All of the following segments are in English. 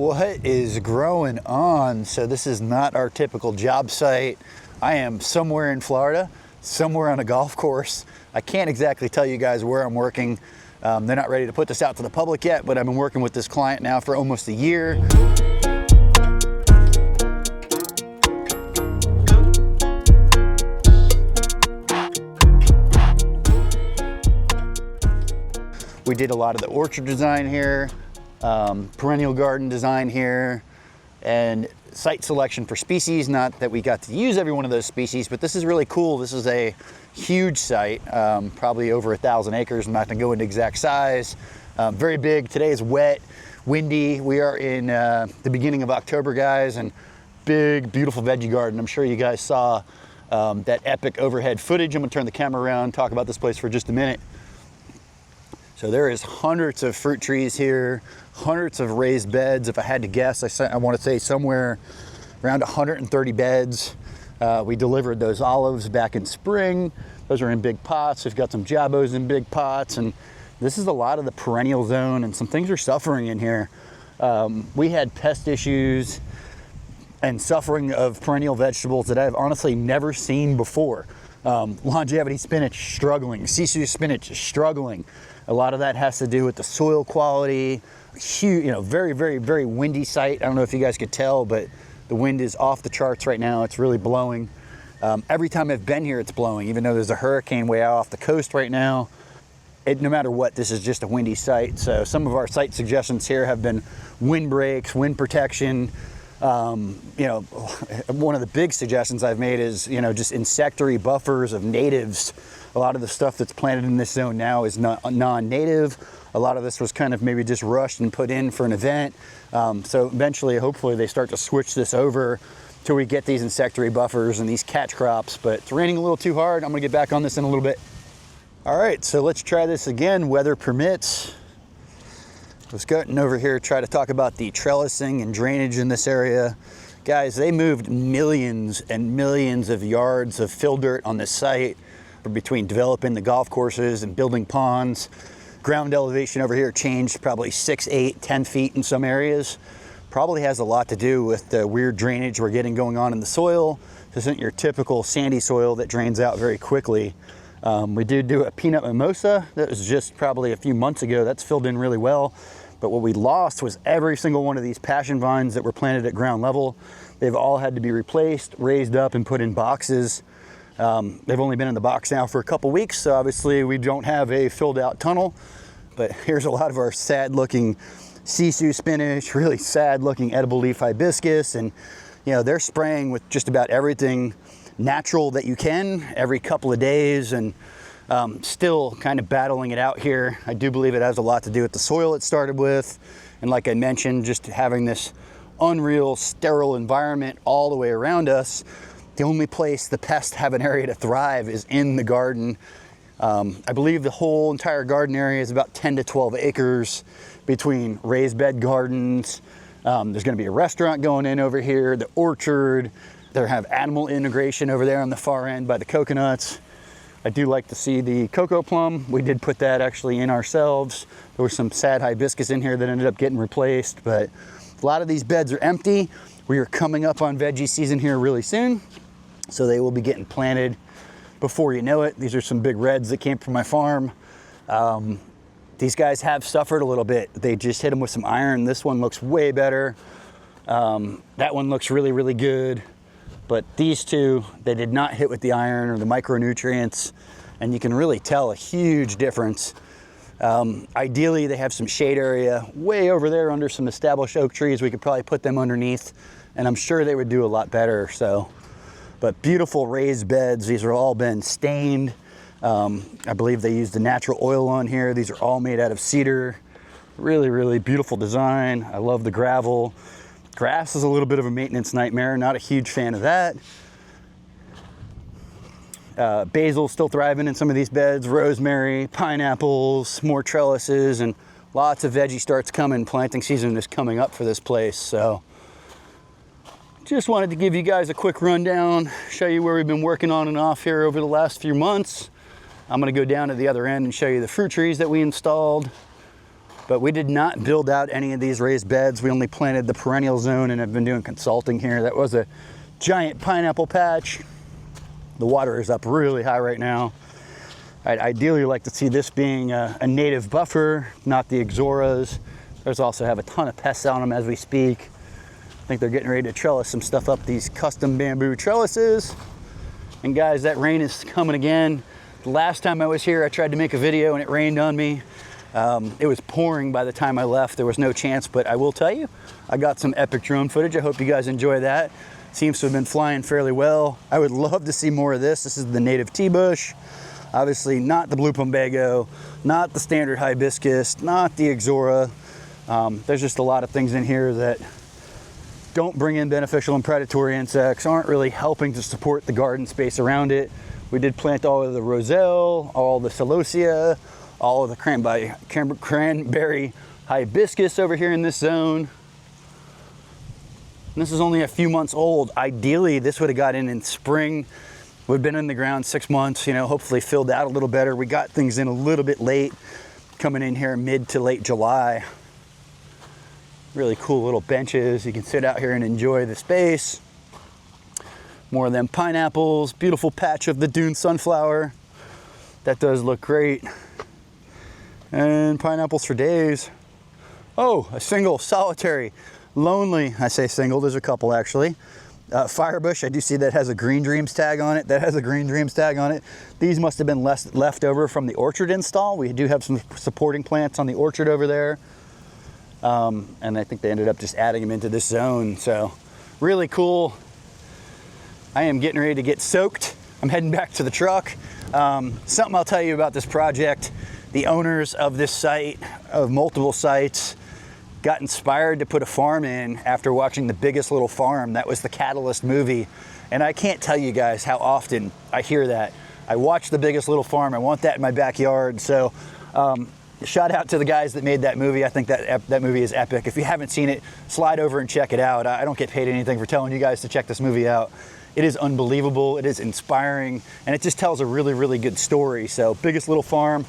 What is growing on? So this is not our typical job site. I am somewhere in Florida, somewhere on a golf course. I can't exactly tell you guys where I'm working. They're not ready to put this out to the public yet, but I've been working with this client now for almost a year. We did a lot of the orchard design here, perennial garden design here, and site selection for species. Not that we got to use every one of those species, but this is really cool. This is a huge site, probably over 1,000 acres. I'm not gonna go into exact size. Very big. Today is wet, windy. We are in the beginning of October, guys, and big, beautiful veggie garden. I'm sure you guys saw that epic overhead footage. I'm gonna turn the camera around, talk about this place for just a minute. So there is hundreds of fruit trees here, hundreds of raised beds. If I had to guess, I want to say somewhere around 130 beds. We delivered those olives back in spring. Those are in big pots. We've got some jabos in big pots, and this is a lot of the perennial zone, and some things are suffering in here. We had pest issues and suffering of perennial vegetables that I've honestly never seen before. Longevity spinach struggling, sisu spinach struggling. A lot of that has to do with the soil quality. Huge, very, very, very windy site. I don't know if you guys could tell, but the wind is off the charts right now. It's really blowing. Every time I've been here, it's blowing, even though there's a hurricane way out off the coast right now. No matter what, this is just a windy site. So some of our site suggestions here have been wind breaks, wind protection. One of the big suggestions I've made is, just insectary buffers of natives. A lot of the stuff that's planted in this zone now is non-native. A lot of this was kind of maybe just rushed and put in for an event. So eventually, hopefully, they start to switch this over till we get these insectary buffers and these catch crops. But it's raining a little too hard. I'm gonna get back on this in a little bit. All right, so let's try this again, weather permits. Let's go over here, try to talk about the trellising and drainage in this area. Guys, they moved millions and millions of yards of fill dirt on this site between developing the golf courses and building ponds. Ground elevation over here changed probably 6, 8, 10 feet in some areas. Probably has a lot to do with the weird drainage we're getting going on in the soil. This isn't your typical sandy soil that drains out very quickly. We did do a peanut mimosa that was just probably a few months ago. That's filled in really well. But what we lost was every single one of these passion vines that were planted at ground level. They've all had to be replaced, raised up, and put in boxes. They've only been in the box now for a couple weeks, so obviously we don't have a filled out tunnel. But here's a lot of our sad looking sisu spinach, really sad looking edible leaf hibiscus, and they're spraying with just about everything natural that you can every couple of days, and still kind of battling it out here. I do believe it has a lot to do with the soil it started with, and like I mentioned, just having this unreal sterile environment all the way around us. The only place the pests have an area to thrive is in the garden. I believe the whole entire garden area is about 10 to 12 acres between raised bed gardens. There's going to be a restaurant going in over here, the orchard. They have animal integration over there on the far end by the coconuts. I do like to see the cocoa plum. We did put that actually in ourselves. There was some sad hibiscus in here that ended up getting replaced, but a lot of these beds are empty. We are coming up on veggie season here really soon, so they will be getting planted before you know it. These are some big reds that came from my farm. These guys have suffered a little bit. They just hit them with some iron. This one looks way better. That one looks really, really good. But these two, they did not hit with the iron or the micronutrients, and you can really tell a huge difference. Ideally, they have some shade area way over there under some established oak trees. We could probably put them underneath, and I'm sure they would do a lot better. But beautiful raised beds. These are all been stained. I believe they used the natural oil on here. These are all made out of cedar. Really, really beautiful design. I love the gravel. Grass is a little bit of a maintenance nightmare. Not a huge fan of that. Basil still thriving in some of these beds. Rosemary, pineapples, more trellises, and lots of veggie starts coming. Planting season is coming up for this place. So just wanted to give you guys a quick rundown, show you where we've been working on and off here over the last few months. I'm gonna go down to the other end and show you the fruit trees that we installed. But we did not build out any of these raised beds. We only planted the perennial zone and have been doing consulting here. That was a giant pineapple patch. The water is up really high right now. I'd ideally like to see this being a native buffer, not the Ixoras. Those also have a ton of pests on them as we speak. I think they're getting ready to trellis some stuff up these custom bamboo trellises. And guys, that rain is coming again. The last time I was here, I tried to make a video and it rained on me. It was pouring by the time I left. There was no chance, but I will tell you, I got some epic drone footage. I hope you guys enjoy that. Seems to have been flying fairly well. I would love to see more of this. This is the native tea bush. Obviously not the blue plumbago, not the standard hibiscus, not the Ixora. There's just a lot of things in here that don't bring in beneficial and predatory insects, aren't really helping to support the garden space around it. We did plant all of the roselle, all the celosia, all of the cranberry hibiscus over here in this zone. And this is only a few months old. Ideally, this would have got in spring. We've been in the ground 6 months, you know, hopefully filled out a little better. We got things in a little bit late, coming in here mid to late July. Really cool little benches. You can sit out here and enjoy the space. More of them pineapples, beautiful patch of the dune sunflower. That does look great. And pineapples for days. Oh, a single, solitary, lonely, I say single, there's a couple actually. Firebush, I do see that has a Green Dreams tag on it. That has a Green Dreams tag on it. These must have been left over from the orchard install. We do have some supporting plants on the orchard over there. And I think they ended up just adding them into this zone. So really cool. I am getting ready to get soaked. I'm heading back to the truck. Something I'll tell you about this project. The owners of this site, of multiple sites, got inspired to put a farm in after watching The Biggest Little Farm. That was the Catalyst movie. And I can't tell you guys how often I hear that. I watched The Biggest Little Farm. I want that in my backyard. So shout out to the guys that made that movie. I think that movie is epic. If you haven't seen it, slide over and check it out. I don't get paid anything for telling you guys to check this movie out. It is unbelievable. It is inspiring. And it just tells a really, really good story. So Biggest Little Farm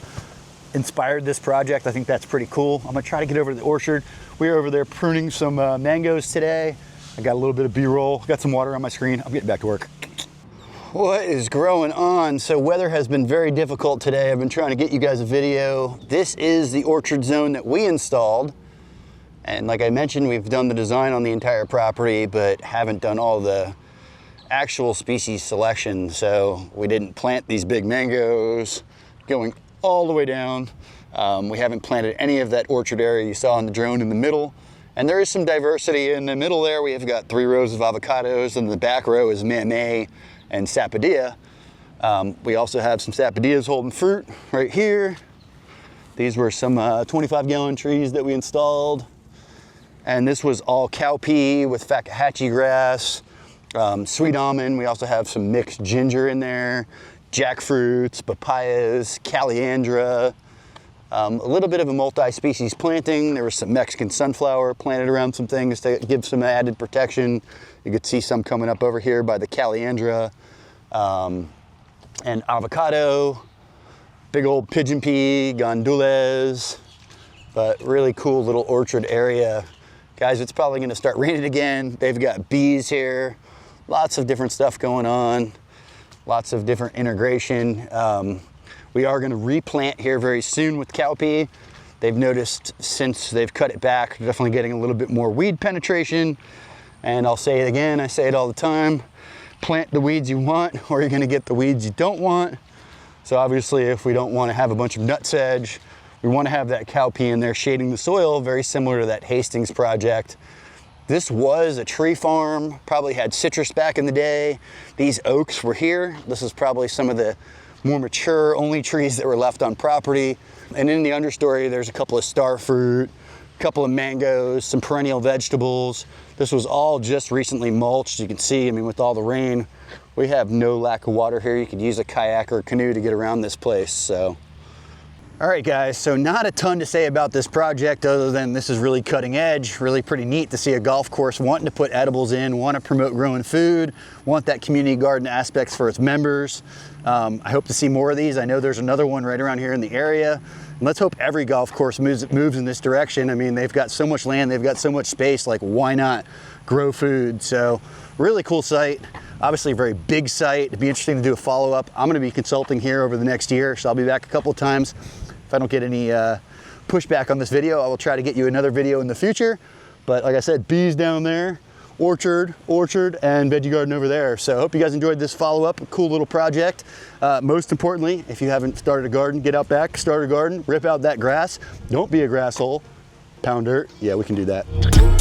inspired this project. I think that's pretty cool. I'm gonna try to get over to the orchard. We're over there pruning some mangoes today. I got a little bit of B-roll, got some water on my screen. I'm getting back to work. What is growing on? So weather has been very difficult today. I've been trying to get you guys a video. This is the orchard zone that we installed. And like I mentioned, we've done the design on the entire property, but haven't done all the actual species selection. So we didn't plant these big mangoes going all the way down. We haven't planted any of that orchard area you saw in the drone in the middle. And there is some diversity in the middle there. We have got 3 rows of avocados, and the back row is mamey and sapodilla. We also have some sapodillas holding fruit right here. These were some 25-gallon trees that we installed. And this was all cowpea with fakahatchee grass, sweet almond. We also have some mixed ginger in there, jackfruits, papayas, caliandra, a little bit of a multi-species planting. There was some Mexican sunflower planted around some things to give some added protection. You could see some coming up over here by the caliandra, and avocado, big old pigeon pea, gandules, but really cool little orchard area. Guys, it's probably gonna start raining again. They've got bees here, lots of different stuff going on. Lots of different integration. We are going to replant here very soon with cowpea. They've noticed since they've cut it back, definitely getting a little bit more weed penetration. And I'll say it again, I say it all the time, plant the weeds you want or you're going to get the weeds you don't want. So obviously if we don't want to have a bunch of nutsedge, we want to have that cowpea in there shading the soil, very similar to that Hastings project. This was a tree farm, probably had citrus back in the day. These oaks were here. This is probably some of the more mature only trees that were left on property. And in the understory, there's a couple of star fruit, a couple of mangoes, some perennial vegetables. This was all just recently mulched. You can see, I mean, with all the rain, we have no lack of water here. You could use a kayak or a canoe to get around this place, so. All right, guys, so not a ton to say about this project other than this is really cutting edge, really pretty neat to see a golf course wanting to put edibles in, want to promote growing food, want that community garden aspects for its members. I hope to see more of these. I know there's another one right around here in the area. And let's hope every golf course moves in this direction. I mean, they've got so much land, they've got so much space, like why not grow food? So really cool site. Obviously a very big site. It'd be interesting to do a follow-up. I'm gonna be consulting here over the next year, so I'll be back a couple of times. If I don't get any pushback on this video, I will try to get you another video in the future. But like I said, bees down there, orchard, and veggie garden over there. So I hope you guys enjoyed this follow-up, a cool little project. Most importantly, if you haven't started a garden, get out back, start a garden, rip out that grass. Don't be a grass hole, pound dirt. Yeah, we can do that.